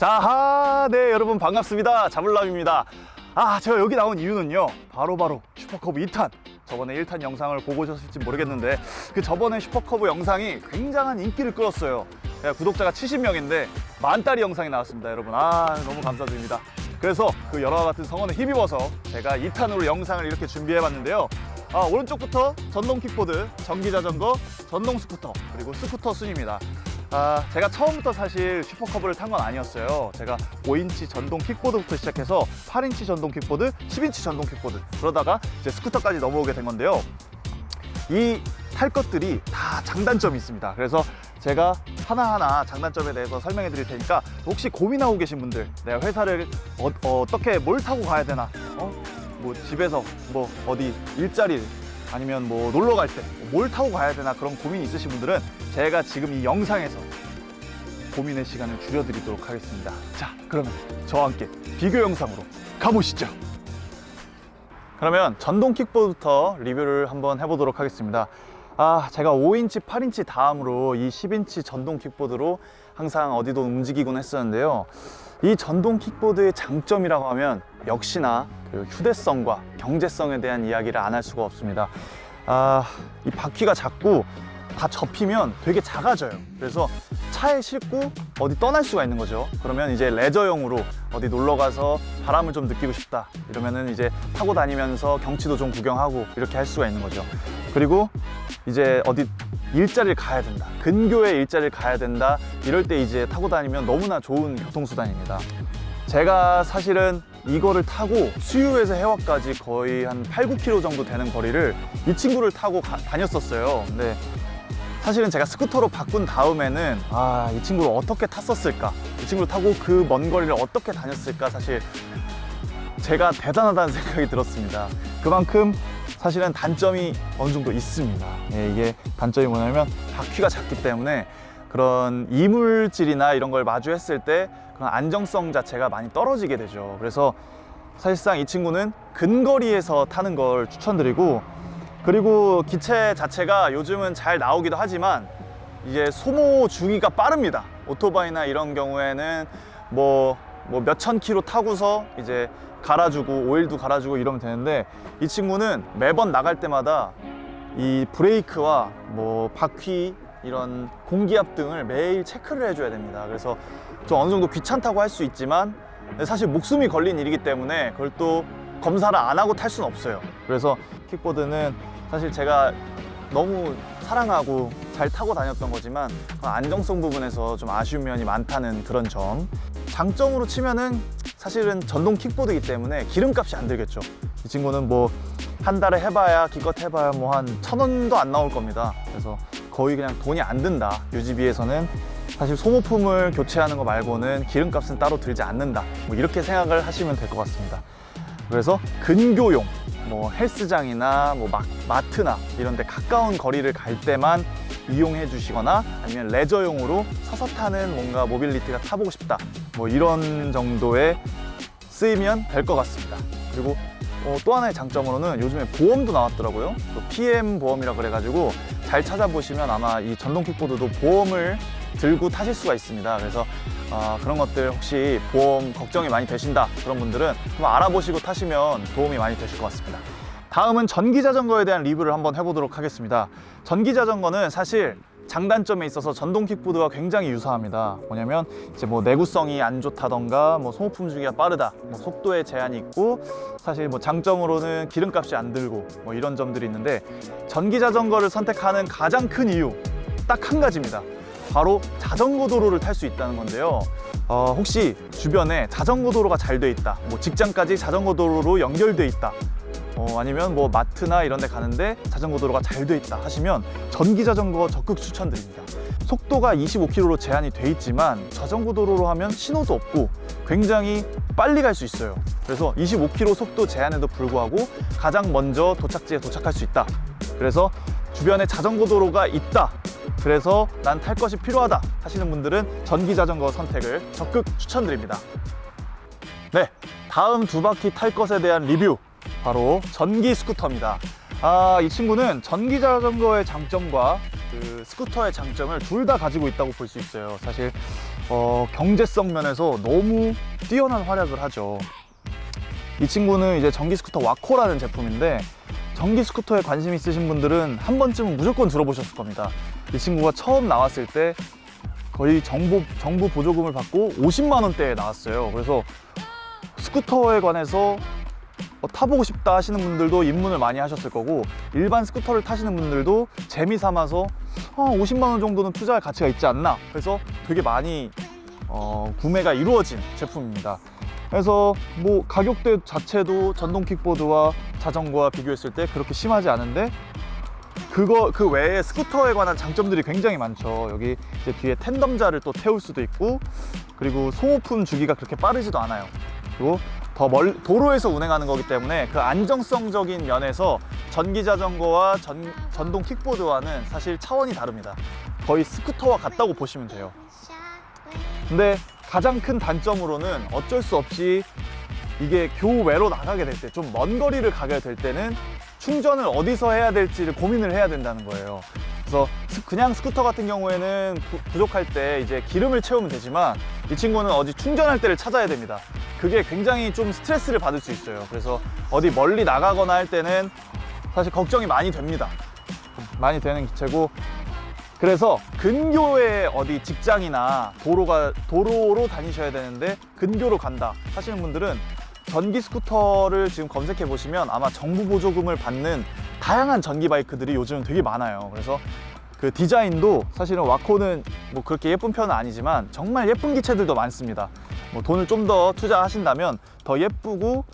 네, 여러분 반갑습니다. 자블람입니다. 제가 여기 나온 이유는요, 바로 슈퍼커브 2탄. 저번에 1탄 영상을 보고 오셨을지 모르겠는데, 그 저번에 슈퍼커브 영상이 굉장한 인기를 끌었어요. 구독자가 70명인데 만따리 영상이 나왔습니다, 여러분. 너무 감사드립니다. 그래서 그 열화와 같은 성원에 힘입어서 제가 2탄으로 영상을 이렇게 준비해봤는데요. 오른쪽부터 전동 킥보드, 전기 자전거, 전동 스쿠터, 그리고 스쿠터 순입니다. 제가 처음부터 사실 슈퍼커브를 탄 건 아니었어요. 제가 5인치 전동 킥보드부터 시작해서 8인치 전동 킥보드, 10인치 전동 킥보드, 그러다가 이제 스쿠터까지 넘어오게 된 건데요. 이 탈 것들이 다 장단점이 있습니다. 그래서 제가 하나하나 장단점에 대해서 설명해 드릴 테니까, 혹시 고민하고 계신 분들, 내가 회사를 어떻게 뭘 타고 가야 되나, 뭐 집에서 뭐 어디 일자리 아니면 뭐 놀러 갈 때 뭘 타고 가야 되나, 그런 고민이 있으신 분들은 제가 지금 이 영상에서 고민의 시간을 줄여드리도록 하겠습니다. 자, 그러면 저와 함께 비교 영상으로 가보시죠. 그러면 전동 킥보드부터 리뷰를 한번 해보도록 하겠습니다. 제가 5인치, 8인치 다음으로 이 10인치 전동 킥보드로 항상 어디도 움직이곤 했었는데요. 이 전동 킥보드의 장점이라고 하면 역시나 그 휴대성과 경제성에 대한 이야기를 안 할 수가 없습니다. 이 바퀴가 작고 다 접히면 되게 작아져요. 그래서 차에 싣고 어디 떠날 수가 있는 거죠. 그러면 이제 레저용으로 어디 놀러 가서 바람을 좀 느끼고 싶다, 이러면은 이제 타고 다니면서 경치도 좀 구경하고 이렇게 할 수가 있는 거죠. 그리고 이제 어디 일자리를 가야 된다, 근교에 일자리를 가야 된다, 이럴 때 이제 타고 다니면 너무나 좋은 교통수단입니다. 제가 사실은 이거를 타고 수유에서 해화까지 거의 한 8-9km 정도 되는 거리를 이 친구를 타고 다녔었어요. 근데 사실은 제가 스쿠터로 바꾼 다음에는 이 친구를 어떻게 탔었을까, 이 친구를 타고 그 먼 거리를 어떻게 다녔을까, 사실 제가 대단하다는 생각이 들었습니다. 그만큼 사실은 단점이 어느 정도 있습니다. 이게 단점이 뭐냐면 바퀴가 작기 때문에 그런 이물질이나 이런 걸 마주했을 때 그런 안정성 자체가 많이 떨어지게 되죠. 그래서 사실상 이 친구는 근거리에서 타는 걸 추천드리고, 그리고 기체 자체가 요즘은 잘 나오기도 하지만 이제 소모 주기가 빠릅니다. 오토바이나 이런 경우에는 뭐 몇천 킬로 타고서 이제 갈아주고 오일도 갈아주고 이러면 되는데, 이 친구는 매번 나갈 때마다 이 브레이크와 뭐 바퀴, 이런 공기압 등을 매일 체크를 해줘야 됩니다. 그래서 좀 어느 정도 귀찮다고 할 수 있지만 사실 목숨이 걸린 일이기 때문에 그걸 또 검사를 안 하고 탈 수는 없어요. 그래서 킥보드는 사실 제가 너무 사랑하고 잘 타고 다녔던 거지만 안정성 부분에서 좀 아쉬운 면이 많다는 그런 점. 장점으로 치면은 사실은 전동 킥보드이기 때문에 기름값이 안 들겠죠. 이 친구는 뭐 한 달에 해봐야, 기껏 해봐야 뭐 한 1,000원도 안 나올 겁니다. 그래서 거의 그냥 돈이 안 든다. 유지비에서는 사실 소모품을 교체하는 거 말고는 기름값은 따로 들지 않는다, 뭐 이렇게 생각을 하시면 될 것 같습니다. 그래서 근교용, 뭐 헬스장이나 뭐 마트나 이런 데 가까운 거리를 갈 때만 이용해 주시거나, 아니면 레저용으로 서서 타는 뭔가 모빌리티가 타보고 싶다, 뭐 이런 정도에 쓰이면 될 것 같습니다. 그리고 또 하나의 장점으로는 요즘에 보험도 나왔더라고요. 또 PM 보험이라 그래가지고 잘 찾아보시면 아마 이 전동 킥보드도 보험을 들고 타실 수가 있습니다. 그래서 그런 것들 혹시 보험 걱정이 많이 되신다, 그런 분들은 한번 알아보시고 타시면 도움이 많이 되실 것 같습니다. 다음은 전기 자전거에 대한 리뷰를 한번 해보도록 하겠습니다. 전기 자전거는 사실 장단점에 있어서 전동 킥보드와 굉장히 유사합니다. 뭐냐면 이제 뭐 내구성이 안 좋다던가, 뭐 소모품 주기가 빠르다, 뭐 속도에 제한이 있고, 사실 뭐 장점으로는 기름값이 안 들고 뭐 이런 점들이 있는데, 전기 자전거를 선택하는 가장 큰 이유 딱 한 가지입니다. 바로 자전거 도로를 탈 수 있다는 건데요. 혹시 주변에 자전거 도로가 잘 돼 있다, 뭐 직장까지 자전거 도로로 연결돼 있다, 아니면 뭐 마트나 이런 데 가는데 자전거 도로가 잘 돼 있다 하시면 전기 자전거 적극 추천드립니다. 속도가 25km로 제한이 돼 있지만 자전거 도로로 하면 신호도 없고 굉장히 빨리 갈 수 있어요. 그래서 25km 속도 제한에도 불구하고 가장 먼저 도착지에 도착할 수 있다. 그래서 주변에 자전거 도로가 있다, 그래서 난 탈 것이 필요하다 하시는 분들은 전기 자전거 선택을 적극 추천드립니다. 네, 다음 두 바퀴 탈 것에 대한 리뷰, 바로 전기 스쿠터입니다. 이 친구는 전기 자전거의 장점과 그 스쿠터의 장점을 둘 다 가지고 있다고 볼 수 있어요. 사실 경제성 면에서 너무 뛰어난 활약을 하죠. 이 친구는 이제 전기 스쿠터 와코라는 제품인데, 전기 스쿠터에 관심 있으신 분들은 한 번쯤은 무조건 들어보셨을 겁니다. 이 친구가 처음 나왔을 때 거의 정부 보조금을 받고 50만 원대에 나왔어요. 그래서 스쿠터에 관해서 타보고 싶다 하시는 분들도 입문을 많이 하셨을 거고, 일반 스쿠터를 타시는 분들도 재미 삼아서 50만 원 정도는 투자할 가치가 있지 않나, 그래서 되게 많이 구매가 이루어진 제품입니다. 그래서 뭐 가격대 자체도 전동 킥보드와 자전거와 비교했을 때 그렇게 심하지 않은데, 그 외에 스쿠터에 관한 장점들이 굉장히 많죠. 여기 이제 뒤에 텐덤자를 또 태울 수도 있고, 그리고 소모품 주기가 그렇게 빠르지도 않아요. 그리고 도로에서 운행하는 거기 때문에 그 안정성적인 면에서 전기 자전거와 전동 킥보드와는 사실 차원이 다릅니다. 거의 스쿠터와 같다고 보시면 돼요. 근데 가장 큰 단점으로는 어쩔 수 없이 이게 교외로 나가게 될 때, 좀 먼 거리를 가게 될 때는 충전을 어디서 해야 될지를 고민을 해야 된다는 거예요. 그래서 그냥 스쿠터 같은 경우에는 부족할 때 이제 기름을 채우면 되지만, 이 친구는 어디 충전할 때를 찾아야 됩니다. 그게 굉장히 좀 스트레스를 받을 수 있어요. 그래서 어디 멀리 나가거나 할 때는 사실 걱정이 많이 됩니다. 많이 되는 기체고, 그래서 근교에 어디 직장이나 도로로 다니셔야 되는데 근교로 간다 하시는 분들은 전기 스쿠터를 지금 검색해 보시면 아마 정부 보조금을 받는 다양한 전기 바이크들이 요즘 되게 많아요. 그래서 그 디자인도 사실은 와코는 뭐 그렇게 예쁜 편은 아니지만 정말 예쁜 기체들도 많습니다. 뭐 돈을 좀 더 투자하신다면 더 예쁘고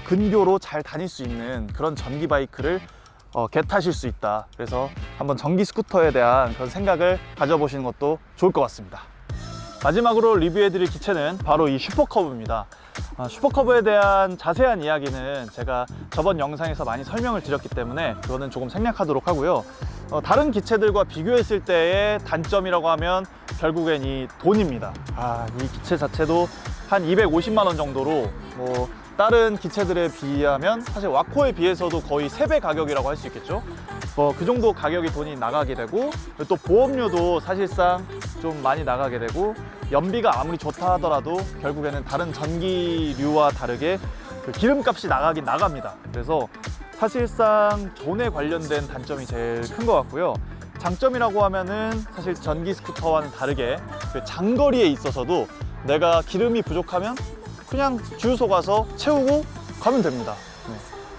근교로 잘 다닐 수 있는 그런 전기 바이크를 겟하실 수 있다. 그래서 한번 전기 스쿠터에 대한 그런 생각을 가져보시는 것도 좋을 것 같습니다. 마지막으로 리뷰해드릴 기체는 바로 이 슈퍼커브입니다. 슈퍼커브에 대한 자세한 이야기는 제가 저번 영상에서 많이 설명을 드렸기 때문에 그거는 조금 생략하도록 하고요. 다른 기체들과 비교했을 때의 단점이라고 하면 결국엔 이 돈입니다. 이 기체 자체도 한 250만 원 정도로, 뭐 다른 기체들에 비하면 사실 와코에 비해서도 거의 3배 가격이라고 할 수 있겠죠. 그 정도 가격이 돈이 나가게 되고, 또 보험료도 사실상 좀 많이 나가게 되고, 연비가 아무리 좋다 하더라도 결국에는 다른 전기류와 다르게 그 기름값이 나가긴 나갑니다. 그래서 사실상 돈에 관련된 단점이 제일 큰 것 같고요. 장점이라고 하면은 사실 전기 스쿠터와는 다르게 그 장거리에 있어서도 내가 기름이 부족하면 그냥 주유소 가서 채우고 가면 됩니다.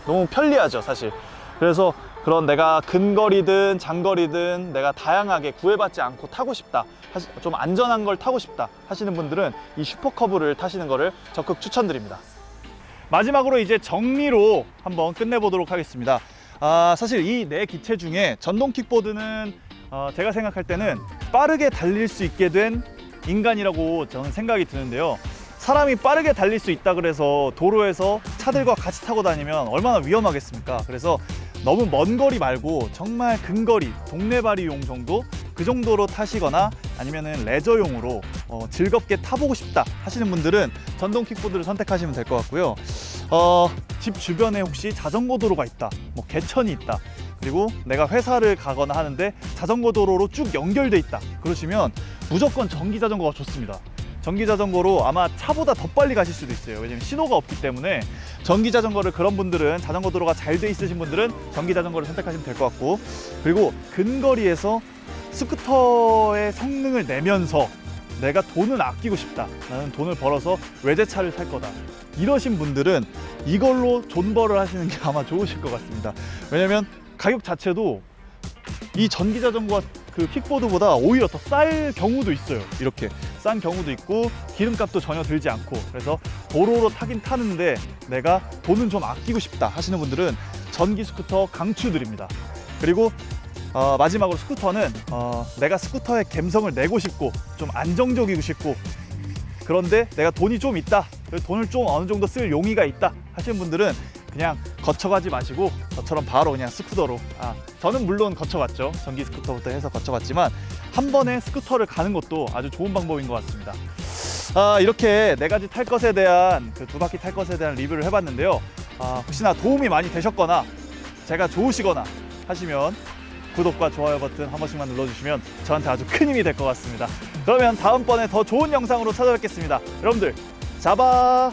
너무 편리하죠, 사실. 그래서 그런 내가 근거리든 장거리든 내가 다양하게 구애받지 않고 타고 싶다, 좀 안전한 걸 타고 싶다 하시는 분들은 이 슈퍼커브를 타시는 거를 적극 추천드립니다. 마지막으로 이제 정리로 한번 끝내보도록 하겠습니다. 사실 이 네 기체 중에 전동 킥보드는 제가 생각할 때는 빠르게 달릴 수 있게 된 인간이라고 저는 생각이 드는데요. 사람이 빠르게 달릴 수 있다 그래서 도로에서 차들과 같이 타고 다니면 얼마나 위험하겠습니까? 그래서 너무 먼 거리 말고 정말 근거리, 동네발이용 정도, 그 정도로 타시거나 아니면은 레저용으로 즐겁게 타보고 싶다 하시는 분들은 전동 킥보드를 선택하시면 될 것 같고요. 집 주변에 혹시 자전거 도로가 있다, 뭐 개천이 있다, 그리고 내가 회사를 가거나 하는데 자전거 도로로 쭉 연결돼 있다, 그러시면 무조건 전기 자전거가 좋습니다. 전기 자전거로 아마 차보다 더 빨리 가실 수도 있어요. 왜냐면 신호가 없기 때문에. 전기 자전거를, 그런 분들은, 자전거 도로가 잘 돼 있으신 분들은 전기 자전거를 선택하시면 될 것 같고, 그리고 근거리에서 스쿠터의 성능을 내면서 내가 돈을 아끼고 싶다, 나는 돈을 벌어서 외제차를 살 거다, 이러신 분들은 이걸로 존버를 하시는 게 아마 좋으실 것 같습니다. 왜냐면 가격 자체도 이 전기 자전거와 그 킥보드보다 오히려 더 쌀 경우도 있어요. 이렇게 싼 경우도 있고, 기름값도 전혀 들지 않고. 그래서 도로로 타긴 타는데 내가 돈은 좀 아끼고 싶다 하시는 분들은 전기 스쿠터 강추드립니다. 그리고 마지막으로 스쿠터는 내가 스쿠터의 감성을 내고 싶고 좀 안정적이고 싶고, 그런데 내가 돈이 좀 있다, 돈을 좀 어느 정도 쓸 용의가 있다 하시는 분들은 그냥 거쳐가지 마시고 저처럼 바로 그냥 스쿠터로, 저는 물론 거쳐갔죠. 전기 스쿠터부터 해서 거쳐갔지만 한 번에 스쿠터를 가는 것도 아주 좋은 방법인 것 같습니다. 이렇게 네 가지 탈 것에 대한, 그 두 바퀴 탈 것에 대한 리뷰를 해봤는데요. 혹시나 도움이 많이 되셨거나 제가 좋으시거나 하시면 구독과 좋아요 버튼 한 번씩만 눌러주시면 저한테 아주 큰 힘이 될 것 같습니다. 그러면 다음번에 더 좋은 영상으로 찾아뵙겠습니다. 여러분들, 잡아!